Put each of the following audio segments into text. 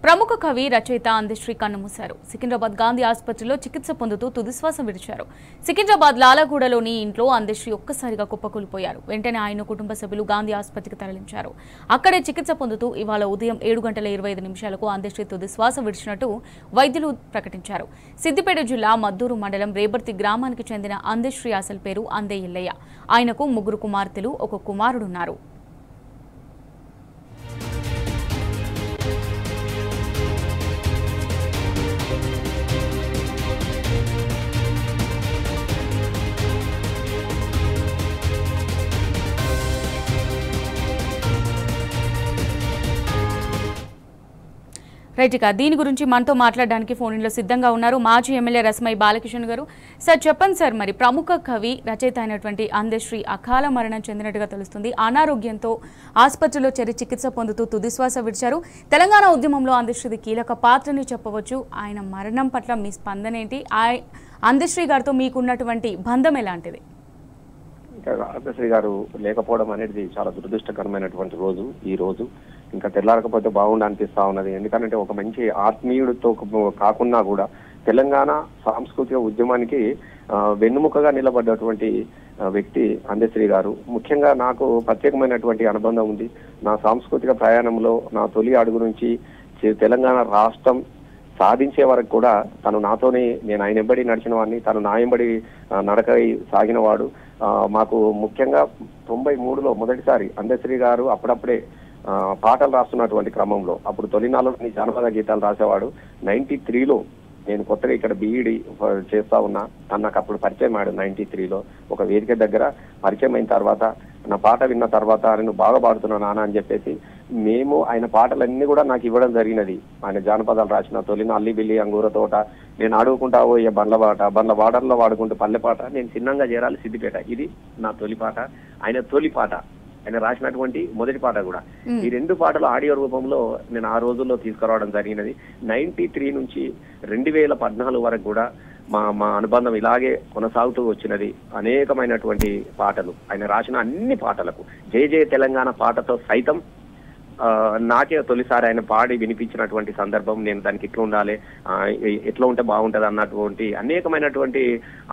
ప్రముఖ కవి రచయిత అందశ్రీ కన్నుమూశారు. సికింద్రాబాద్ గాంధీ ఆసుపత్రిలో చికిత్స పొందుతూ తుదిశ్వాస విడిచారు. సికింద్రాబాద్ లాలాగూడలోని ఇంట్లో అందశ్రీ ఒక్కసారిగా కుప్పకూలిపోయారు. వెంటనే ఆయన కుటుంబ సభ్యులు గాంధీ ఆసుపత్రికి తరలించారు. అక్కడే చికిత్స పొందుతూ ఇవాళ ఉదయం 7:25 అందశ్రీ తుదిశ్వాస విడిచినట్టు వైద్యులు ప్రకటించారు. సిద్దిపేట జిల్లా మద్దూరు మండలం రేబర్తి గ్రామానికి చెందిన అందశ్రీ అసలు పేరు అందే ఇల్లయ్య. ఆయనకు 3 కుమార్తెలు, 1 కుమారుడున్నారు. రైట్గా దీని గురించి మనతో మాట్లాడడానికి ఫోన్లో సిద్ధంగా ఉన్నారు మాజీ ఎమ్మెల్యే రస్మయ్య బాలకిషన్ గారు. సార్ చెప్పండి సార్, మరి ప్రముఖ కవి రచయిత అయినటువంటి అందశ్రీ అకాల మరణం చెందినట్టుగా తెలుస్తుంది. అనారోగ్యంతో ఆసుపత్రిలో చేరి చికిత్స పొందుతూ తుదిశ్వాస విడిచారు. తెలంగాణ ఉద్యమంలో అందశ్రీది కీలక పాత్రని చెప్పవచ్చు. ఆయన మరణం పట్ల మీ స్పందన ఏంటి? అందశ్రీ గారితో మీకున్నటువంటి బంధం ఎలాంటిది? అందశ్రీ గారు లేకపోవడం అనేది చాలా దురదృష్టకరమైనటువంటి రోజు. ఈ రోజు ఇంకా తెల్లారకపోతే బాగుండు అనిపిస్తా ఉన్నది. ఎందుకంటే ఒక మంచి ఆత్మీయుడితో కాకుండా కూడా తెలంగాణ సాంస్కృతిక ఉద్యమానికి వెన్నుముకగా నిలబడ్డటువంటి వ్యక్తి అందశ్రీ గారు. ముఖ్యంగా నాకు ప్రత్యేకమైనటువంటి అనుబంధం ఉంది. నా సాంస్కృతిక ప్రయాణంలో నా తొలి అడుగు నుంచి తెలంగాణ రాష్ట్రం సాధించే వరకు కూడా తను నాతోనే, నేను ఆయన ఎంబడి నడిచిన వాడిని, తను నా ఎంబడి నడకై సాగిన వాడు. మాకు ముఖ్యంగా 93లో మొదటిసారి అందశ్రీ గారు అప్పుడప్పుడే పాటలు రాస్తున్నటువంటి క్రమంలో అప్పుడు తొలినాళ్ళని జానపద గీతాలు రాసేవాడు. 93లో నేను కొత్తగా ఇక్కడ బీఈడి చేస్తా ఉన్నా. నాకు అప్పుడు పరిచయం ఆడు 93లో ఒక వేదిక దగ్గర పరిచయం అయిన తర్వాత నా పాట విన్న తర్వాత నేను బాగా పాడుతున్నా నాన్న అని చెప్పేసి మేము ఆయన పాటలన్నీ కూడా నాకు ఇవ్వడం జరిగినది. ఆయన జానపదాలు రాసిన తొలిన అల్లి బిల్లి అంగూర తోట, నేను అడుగుకుంటా పోయే బండ్ల వాడర్లో వాడుకుంటూ పల్లె పాట, నేను చిన్నంగా చేరాలి సిద్దిపేట, ఇది నా తొలి పాట. ఆయన తొలి పాట, ఆయన రాసినటువంటి మొదటి పాట కూడా. ఈ 2 పాటలు ఆడియో రూపంలో నేను ఆ రోజుల్లో తీసుకురావడం జరిగినది. 93 నుంచి 2014 వరకు కూడా మా అనుబంధం ఇలాగే కొనసాగుతూ వచ్చినది. అనేకమైనటువంటి పాటలు ఆయన రాసిన అన్ని పాటలకు జై జయ తెలంగాణ పాటతో సైతం నాకే తొలిసారి ఆయన పాడి వినిపించినటువంటి సందర్భం. నేను దానికి ఎట్లా ఉండాలి, ఎట్లా ఉంటే బాగుంటది అన్నటువంటి అనేకమైనటువంటి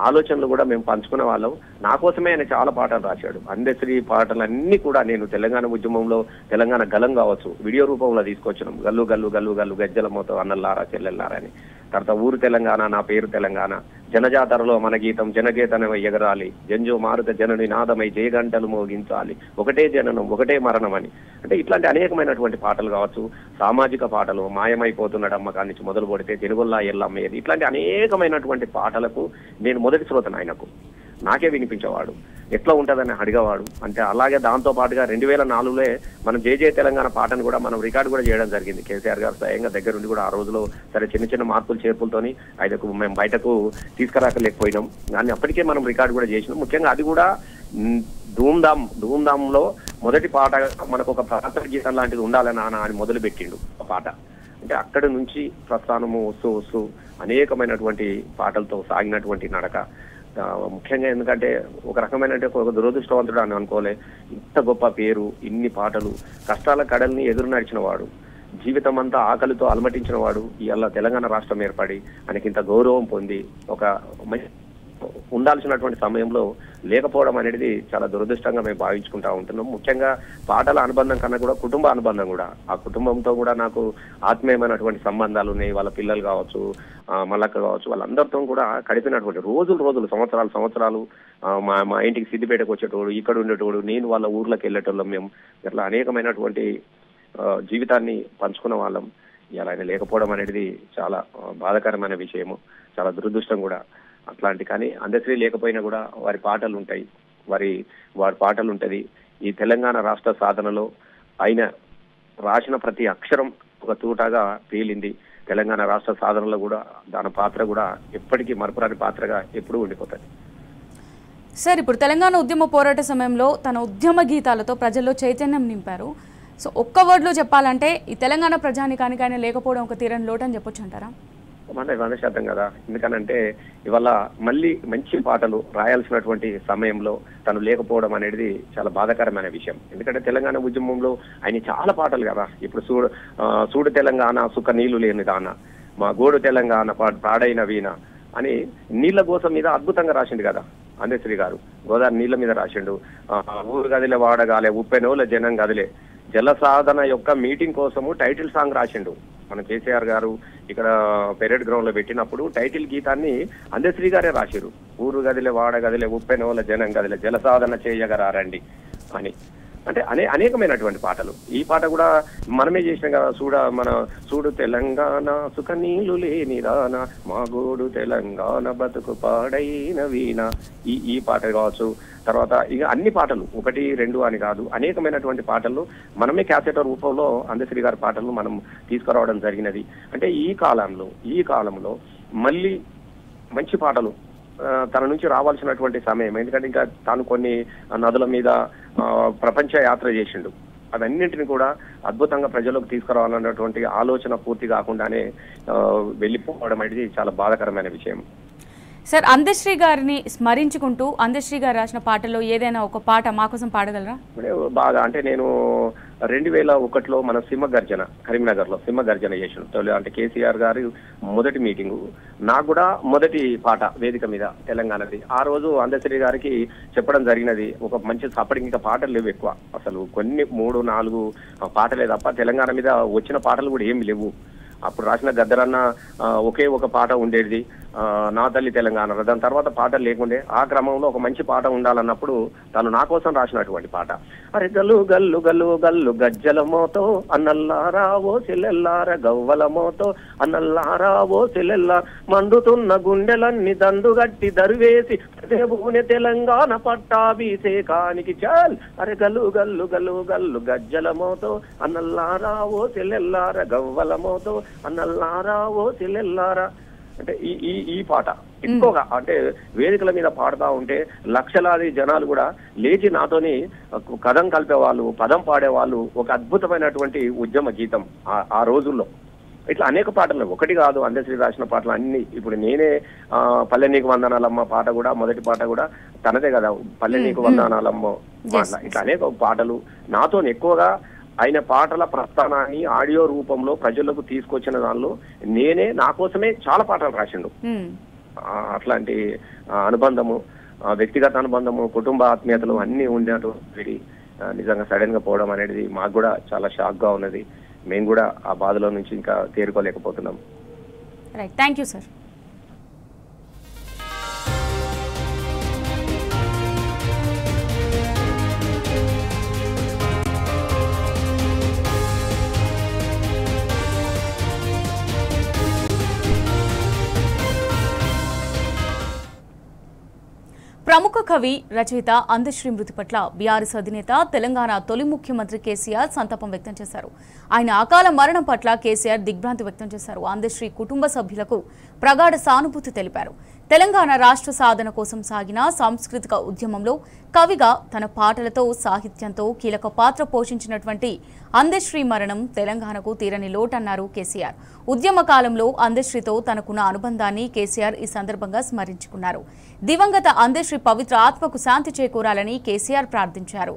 ఆలోచనలు కూడా మేము పంచుకునే వాళ్ళం. నా కోసమే ఆయన చాలా పాటలు రాశాడు. అందశ్రీ పాటలన్నీ కూడా నేను తెలంగాణ ఉద్యమంలో తెలంగాణ గలం కావచ్చు వీడియో రూపంలో తీసుకొచ్చినాం. గల్లు గల్లు గల్లు గల్లు గజ్జల మోతో అన్నల్లారా చెల్లెల్లారా అని. తర్వాత ఊరు తెలంగాణ నా పేరు తెలంగాణ, జనజాతరలో మన గీతం జనగీతనమై ఎగరాలి, జంజో మారుత జనని నాదమై జయగంటలు మోగించాలి, ఒకటే జననం ఒకటే మరణం అని. అంటే ఇట్లాంటి అనేకమైనటువంటి పాటలు కావచ్చు, సామాజిక పాటలు, మాయమైపోతున్నాడు అమ్మకాన్ని నుంచి మొదలు పడితే తెలుగుల్లా ఎల్లమ్మేది, ఇట్లాంటి అనేకమైనటువంటి పాటలకు నేను మొదటి శ్రోతను. ఆయనకు నాకే వినిపించేవాడు, ఎట్లా ఉంటుందని అడిగేవాడు. అంటే అలాగే దాంతో పాటుగా 2004లో మనం జై జయ తెలంగాణ పాటను కూడా మనం రికార్డు కూడా చేయడం జరిగింది. కేసీఆర్ గారు స్వయంగా దగ్గరుండి కూడా ఆ రోజులో సరే చిన్న చిన్న మార్పులు చేర్పులతోని ఆయనకు మేము బయటకు తీసుకురాకలేకపోయినాం. దాన్ని అప్పటికే మనం రికార్డు కూడా చేసినాం. ముఖ్యంగా అది కూడా ధూమ్ధాంలో మొదటి పాట మనకు ఒక ప్రాంతీయ గీతం లాంటిది ఉండాలని అని మొదలు పెట్టిండు ఆ పాట. అంటే అక్కడి నుంచి ప్రస్థానము వస్తూ వస్తూ అనేకమైనటువంటి పాటలతో సాగినటువంటి నడక. ముఖ్యంగా ఎందుకంటే ఒక రకమైన ఒక దురదృష్టవంతుడు అని అనుకోలే. ఇంత గొప్ప పేరు, ఇన్ని పాటలు, కష్టాల కడల్ని ఎదురు నడిచిన వాడు, జీవితం అంతా ఆకలితో అలమటించిన వాడు. ఇవాళ తెలంగాణ రాష్ట్రం ఏర్పడి ఆయనకి ఇంత గౌరవం పొంది ఒక ఉండాల్సినటువంటి సమయంలో లేకపోవడం అనేది చాలా దురదృష్టంగా మేము భావించుకుంటా ఉంటున్నాం. ముఖ్యంగా పాటల అనుబంధం కన్నా కూడా కుటుంబ అనుబంధం కూడా, ఆ కుటుంబంతో కూడా నాకు ఆత్మీయమైనటువంటి సంబంధాలు ఉన్నాయి. వాళ్ళ పిల్లలు కావచ్చు, మల్లక్క కావచ్చు, వాళ్ళందరితో కూడా గడిపినటువంటి రోజులు సంవత్సరాలు మా ఇంటికి సిద్దిపేటకు వచ్చేటోడు, ఇక్కడ ఉండేటోడు, నేను వాళ్ళ ఊర్లోకి వెళ్ళేటోళ్ళం. మేము ఇట్లా అనేకమైనటువంటి జీవితాన్ని పంచుకున్న వాళ్ళం. ఇలా ఆయన లేకపోవడం అనేది చాలా బాధాకరమైన విషయము, చాలా దురదృష్టం కూడా అట్లాంటి. కానీ అందశ్రీ లేకపోయినా కూడా వారి పాటలు ఉంటాయి, వారి పాటలు ఉంటది. ఈ తెలంగాణ రాష్ట్ర సాధనలో ఆయన రాసిన ప్రతి అక్షరం ఒక తూటాగా పేలింది. తెలంగాణ రాష్ట్ర సాధనలో కూడా దాని పాత్ర కూడా ఎప్పటికీ మరపురాని పాత్రగా ఎప్పుడూ ఉండిపోతుంది. సార్, ఇప్పుడు తెలంగాణ ఉద్యమ పోరాట సమయంలో తన ఉద్యమ గీతాలతో ప్రజల్లో చైతన్యం నింపారు. సో ఒక్క వర్డ్లో చెప్పాలంటే ఈ తెలంగాణ ప్రజానికానికి ఆయన లేకపోవడం ఒక తీరని లోటు అని చెప్పొచ్చు అంటారా? 100% కదా. ఎందుకనంటే ఇవాళ మళ్ళీ మంచి పాటలు రాయాల్సినటువంటి సమయంలో తను లేకపోవడం అనేది చాలా బాధాకరమైన విషయం. ఎందుకంటే తెలంగాణ ఉద్యమంలో ఆయన చాలా పాటలు కదా. ఇప్పుడు చూడు తెలంగాణ సుఖ నీళ్లు లేని దాన, మా గోడు తెలంగాణ పాడైన వీణ అని నీళ్ల కోసం మీద అద్భుతంగా రాసిండు కదా అందశ్రీ గారు. గోదావరి నీళ్ల మీద రాసిండు. ఊరు గదిలే వాడగాలే ఉప్పెనోల జనం గదిలే జల సాధన యొక్క మీటింగ్ కోసము టైటిల్ సాంగ్ రాసిండు. మన కేసీఆర్ గారు ఇక్కడ పెరేడ్ గ్రౌండ్ లో పెట్టినప్పుడు టైటిల్ గీతాన్ని అందశ్రీ గారే రాశారు. ఊరు గదిలే వాడ గదిలే ఉప్పెనోల జనం గదిలే జల సాధన చేయగరారండి అని. అంటే అనేకమైనటువంటి పాటలు. ఈ పాట కూడా మనమే చేసినాం కదా. చూడు తెలంగాణ సుఖ నీళ్లు లేని రాన, మా గోడు తెలంగాణ బతుకు పాడైన వీణ, ఈ పాట కావచ్చు. తర్వాత ఇక అన్ని పాటలు 1, 2 అని కాదు, అనేకమైనటువంటి పాటలు మనమే క్యాసెట్ రూపంలో అందశ్రీ గారి పాటలు మనం తీసుకురావడం జరిగినది. అంటే ఈ కాలంలో మళ్ళీ మంచి పాటలు తన నుంచి రావాల్సినటువంటి సమయం. ఎందుకంటే ఇంకా తాను కొన్ని నదుల మీద ప్రపంచ యాత్ర చేసిండు. అవన్నింటిని కూడా అద్భుతంగా ప్రజలకు తీసుకురావాలన్నటువంటి ఆలోచన పూర్తి కాకుండానే వెళ్ళిపోవడం అనేది చాలా బాధాకరమైన విషయం. సార్, అందశ్రీ గారిని స్మరించుకుంటూ అందశ్రీ గారు రాసిన పాటల్లో ఏదైనా ఒక పాట మా కోసం పాడగలరా? బాగా అంటే నేను 2001లో మన సింహగర్జన కరీంనగర్ లో సింహగర్జన చేసిన అంటే కేసీఆర్ గారి మొదటి మీటింగు, నాకు కూడా మొదటి పాట వేదిక మీద తెలంగాణది. ఆ రోజు అందశ్రీ గారికి చెప్పడం జరిగినది, ఒక మంచి అప్పటికి ఇంకా పాటలు లేవు ఎక్కువ, అసలు కొన్ని 3, 4 పాటలే తప్ప తెలంగాణ మీద వచ్చిన పాటలు కూడా ఏమి లేవు. అప్పుడు రాసిన గద్దరన్న ఒకే ఒక పాట ఉండేది, నా తల్లి తెలంగాణ. దాని తర్వాత పాటలు లేకుండే. ఆ క్రమంలో ఒక మంచి పాట ఉండాలన్నప్పుడు తను నా కోసం రాసినటువంటి పాట, అరే గల్లు గల్లు గల్లు గల్లు గజ్జల మోతో అన్నల్లారావో చెల్లెల్లార గవ్వల మోతో అన్నల్లారావో చెల్లెల్లా మండుతున్న గుండెలన్నీ దండుగట్టి దరువేసి దేవుని తెలంగాణ పట్టాభిషేకానికి చాల్. అరే గల్లు గల్లు గల్లు గల్లు గజ్జల మోతో అన్నల్లారావో చెల్లెల్లార గవ్వల మోతో అన్నల్లారావో చెల్లెల్లారా. అంటే ఈ పాట ఎక్కువగా అంటే వేదికల మీద పాడుతూ ఉంటే లక్షలాది జనాలు కూడా లేచి నాతోని కథం కలిపేవాళ్ళు, పదం పాడేవాళ్ళు. ఒక అద్భుతమైనటువంటి ఉద్యమ గీతం ఆ రోజుల్లో. ఇట్లా అనేక పాటలు, ఒకటి కాదు అందశ్రీ రాసిన పాటలు అన్ని. ఇప్పుడు నేనే పల్లె నీకు వందనాలమ్మ పాట కూడా మొదటి పాట కూడా తనదే కదా, పల్లె నీకు వందనాలమ్మ. ఇట్లా అనేక పాటలు నాతో ఎక్కువగా ఆయన పాటల ప్రస్థానాన్ని ఆడియో రూపంలో ప్రజలకు తీసుకొచ్చిన దానిలో నేనే నా కోసమే చాలా పాటలు రాసిండు. అట్లాంటి అనుబంధము, వ్యక్తిగత అనుబంధము, కుటుంబ ఆత్మీయతలు అన్ని ఉండేటువంటి నిజంగా సడన్ గా పోవడం అనేది మాకు కూడా చాలా షాక్ గా ఉన్నది. మేము కూడా ఆ బాధలో నుంచి ఇంకా తేరుకోలేకపోతున్నాం. Right, thank you sir. ప్రముఖ కవి రచయిత అందశ్రీ మృతి పట్ల బీఆర్ఎస్ అధినేత తెలంగాణ తొలి ముఖ్యమంత్రి కేసీఆర్ సంతాపం వ్యక్తం చేశారు. ఆయన అకాల మరణం పట్ల కేసీఆర్ దిగ్భ్రాంతి వ్యక్తం చేశారు. అందశ్రీ కుటుంబ సభ్యులకు ప్రగాఢ సానుభూతి తెలిపారు. తెలంగాణ రాష్ట్ర సాధన కోసం సాగిన సాంస్కృతిక ఉద్యమంలో కవిగా తన పాటలతో, సాహిత్యంతో కీలక పాత్ర పోషించినటువంటి అందశ్రీ మరణం తెలంగాణకు తీరని లోటన్నారు కేసీఆర్. ఉద్యమ కాలంలో అందశ్రీతో తనకున్న అనుబంధాన్ని కేసీఆర్ ఈ సందర్భంగా స్మరించుకున్నారు. దివంగత అందశ్రీ పవిత్ర ఆత్మకు శాంతి చేకూరాలని కేసీఆర్ ప్రార్థించారు.